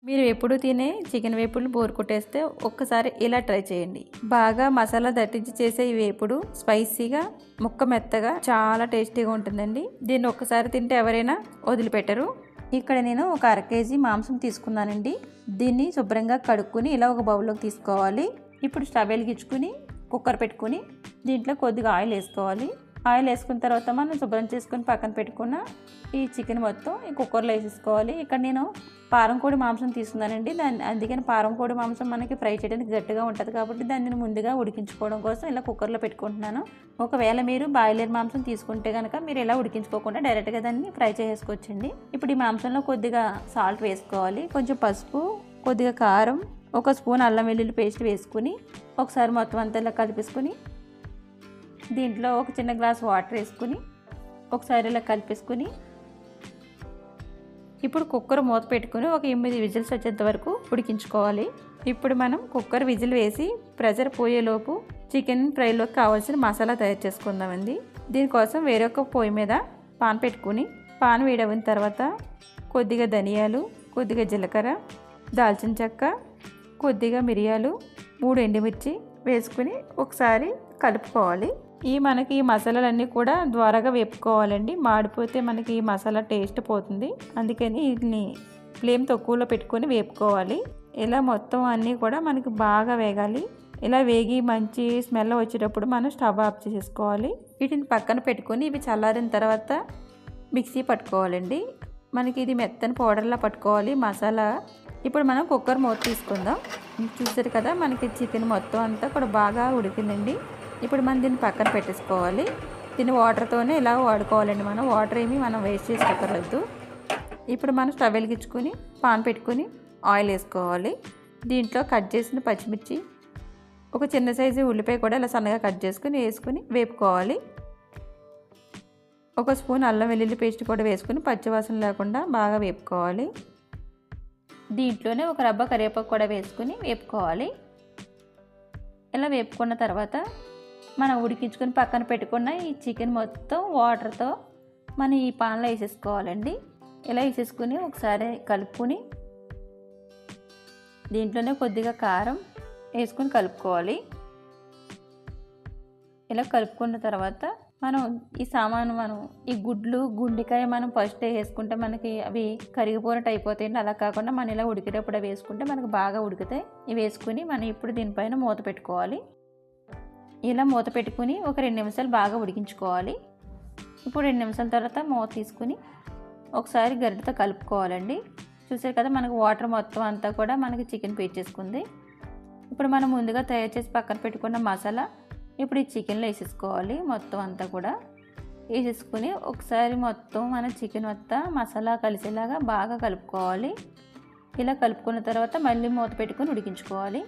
మీరు ఎప్పుడు తినే చికెన్ వేపుడు బోర్ కొట్టేస్తే ఒక్కసారి ఇలా ట్రై చేయండి. బాగా మసాలా దట్టించి చేసే ఈ వేపుడు స్పైసీగా ముక్క మెత్తగా చాలా టేస్టీగా ఉంటుందండి. దీన్ని ఒక్కసారి తింటే ఎవరైనా వదిలిపెట్టరు. ఇక్కడ నేను ఒక 1/2 కేజీ మాంసం తీసుకున్నానండి. దీన్ని శుభ్రంగా కడుక్కొని ఇలా ఒక బౌల్లోకి తీసుకోవాలి. ఇప్పుడు స్టవ్ వెలిగించుకుని కుక్కర్ పెట్టుకుని దీంట్లో కొద్దిగా ఆయిల్ వేసుకోవాలి. ఆయిల్ వేసుకున్న తర్వాత మనం శుభ్రం చేసుకొని పక్కన పెట్టుకున్న ఈ చికెన్ మొత్తం ఈ కుక్కర్లో వేసేసుకోవాలి. ఇక్కడ నేను పారం కోడి మాంసం తీసుకున్నానండి. అందుకని పారం కోడి మాంసం మనకి ఫ్రై చేయడానికి గట్టిగా ఉంటుంది కాబట్టి దాన్ని ముందుగా ఉడికించుకోవడం కోసం ఇలా కుక్కర్లో పెట్టుకుంటున్నాను. ఒకవేళ మీరు బాయిలర్ మాంసం తీసుకుంటే కనుక మీరు ఇలా ఉడికించుకోకుండా డైరెక్ట్గా దాన్ని ఫ్రై చేసుకోవచ్చండి. ఇప్పుడు ఈ మాంసంలో కొద్దిగా సాల్ట్ వేసుకోవాలి, కొంచెం పసుపు, కొద్దిగా కారం, 1 స్పూన్ అల్లం వెల్లుల్లి పేస్ట్ వేసుకుని ఒకసారి మొత్తం అంతా ఇలా కలిపేసుకుని దీంట్లో ఒక చిన్న గ్లాస్ వాటర్ వేసుకుని ఒకసారి ఇలా కలిపేసుకుని ఇప్పుడు కుక్కర్ మూత పెట్టుకుని ఒక 8 విజిల్స్ వచ్చేంత వరకు ఉడికించుకోవాలి. ఇప్పుడు మనం కుక్కర్ విజిల్ వేసి ప్రెషర్ పోయేలోపు చికెన్ ఫ్రైలోకి కావాల్సిన మసాలా తయారు చేసుకుందామండి. దీనికోసం వేరొక పొయ్యి మీద పాన్ పెట్టుకుని పాన్ వేడైన తర్వాత కొద్దిగా ధనియాలు, కొద్దిగా జీలకర్ర, దాల్చిన చెక్క, కొద్దిగా మిరియాలు, 3 ఎండుమిర్చి వేసుకుని ఒకసారి కలుపుకోవాలి. మనకి ఈ మసాలాలన్నీ కూడా ద్వారాగా వేపుకోవాలండి. మాడిపోతే మనకి ఈ మసాలా టేస్ట్ పోతుంది. అందుకని వీటిని ఫ్లేమ్ తక్కువలో పెట్టుకొని వేపుకోవాలి. ఇలా మొత్తం అన్నీ కూడా మనకి బాగా వేగాలి. ఇలా వేగి మంచి స్మెల్ వచ్చేటప్పుడు మనం స్టవ్ ఆఫ్ చేసుకోవాలి. వీటిని పక్కన పెట్టుకొని ఇవి చల్లారిన తర్వాత మిక్సీ పట్టుకోవాలండి. మనకి ఇది మెత్తని పౌడర్లా పట్టుకోవాలి మసాలా. ఇప్పుడు మనం కుక్కర్ మూత తీసుకుందాం. చూసారు కదా మనకి చికెన్ మొత్తం అంతా కూడా బాగా ఉడికిందండి. ఇప్పుడు మనం దీన్ని పక్కన పెట్టేసుకోవాలి. దీన్ని వాటర్తోనే ఇలా వాడుకోవాలండి. మనం వాటర్ ఏమి మనం వేస్ట్ చేసుకోవద్దు. ఇప్పుడు మనం స్టవ్ వెలిగించుకొని పాన్ పెట్టుకొని ఆయిల్ వేసుకోవాలి. దీంట్లో కట్ చేసిన పచ్చిమిర్చి, ఒక చిన్న సైజు ఉల్లిపాయ కూడా ఇలా సన్నగా కట్ చేసుకుని వేసుకుని వేపుకోవాలి. 1 స్పూన్ అల్లం వెల్లుల్లి పేస్ట్ కూడా వేసుకుని పచ్చివాసన లేకుండా బాగా వేపుకోవాలి. దీంట్లోనే ఒక రబ్బ కరివేపాకు కూడా వేసుకుని వేపుకోవాలి. ఇలా వేపుకున్న తర్వాత మనం ఉడికించుకొని పక్కన పెట్టుకున్న ఈ చికెన్ మొత్తం వాటర్తో మనం ఈ పాన్లో వేసేసుకోవాలండి. ఇలా వేసేసుకుని ఒకసారి కలుపుకొని దీంట్లోనే కొద్దిగా కారం వేసుకుని కలుపుకోవాలి. ఇలా కలుపుకున్న తర్వాత మనం ఈ సామాను ఈ గుడ్లు, గుండెకాయ మనం ఫస్ట్ వేసుకుంటే మనకి అవి కరిగిపోయినట్టు అయిపోతాయండి. అలా కాకుండా మనం ఇలా ఉడికేటప్పుడు వేసుకుంటే మనకు బాగా ఉడుకుతాయి. ఇవి వేసుకుని మనం ఇప్పుడు దీనిపైన మూత పెట్టుకోవాలి. ఇలా మూత పెట్టుకుని ఒక 2 నిమిషాలు బాగా ఉడికించుకోవాలి. ఇప్పుడు 2 నిమిషాల తర్వాత మూత తీసుకుని ఒకసారి గరిటెతో కలుపుకోవాలండి. చూసారు కదా మనకు వాటర్ మొత్తం అంతా కూడా మనకి చికెన్ పీల్చేసుకుంది. ఇప్పుడు మనం ముందుగా తయారు చేసి పక్కన పెట్టుకున్న మసాలా ఇప్పుడు ఈ చికెన్లో వేసేసుకోవాలి. మొత్తం అంతా కూడా వేసేసుకుని ఒకసారి మొత్తం మన చికెన్ మొత్తం మసాలా కలిసేలాగా బాగా కలుపుకోవాలి. ఇలా కలుపుకున్న తర్వాత మళ్ళీ మూత పెట్టుకుని ఉడికించుకోవాలి.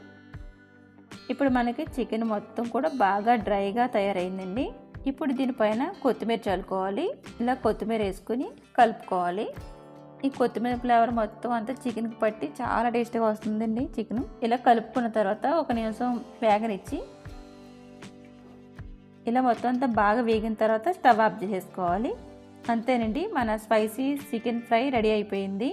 ఇప్పుడు మనకి చికెన్ మొత్తం కూడా బాగా డ్రైగా తయారైందండి. ఇప్పుడు దీనిపైన కొత్తిమీర చల్లుకోవాలి. ఇలా కొత్తిమీర వేసుకుని కలుపుకోవాలి. ఈ కొత్తిమీర ఫ్లేవర్ మొత్తం అంతా చికెన్కి పట్టి చాలా టేస్టీగా వస్తుందండి చికెన్. ఇలా కలుపుకున్న తర్వాత 1 నిమిషం వేగనిచ్చి ఇలా మొత్తం అంతా బాగా వేగిన తర్వాత స్టవ్ ఆఫ్ చేసుకోవాలి. అంతేనండి, మన స్పైసీ చికెన్ ఫ్రై రెడీ అయిపోయింది.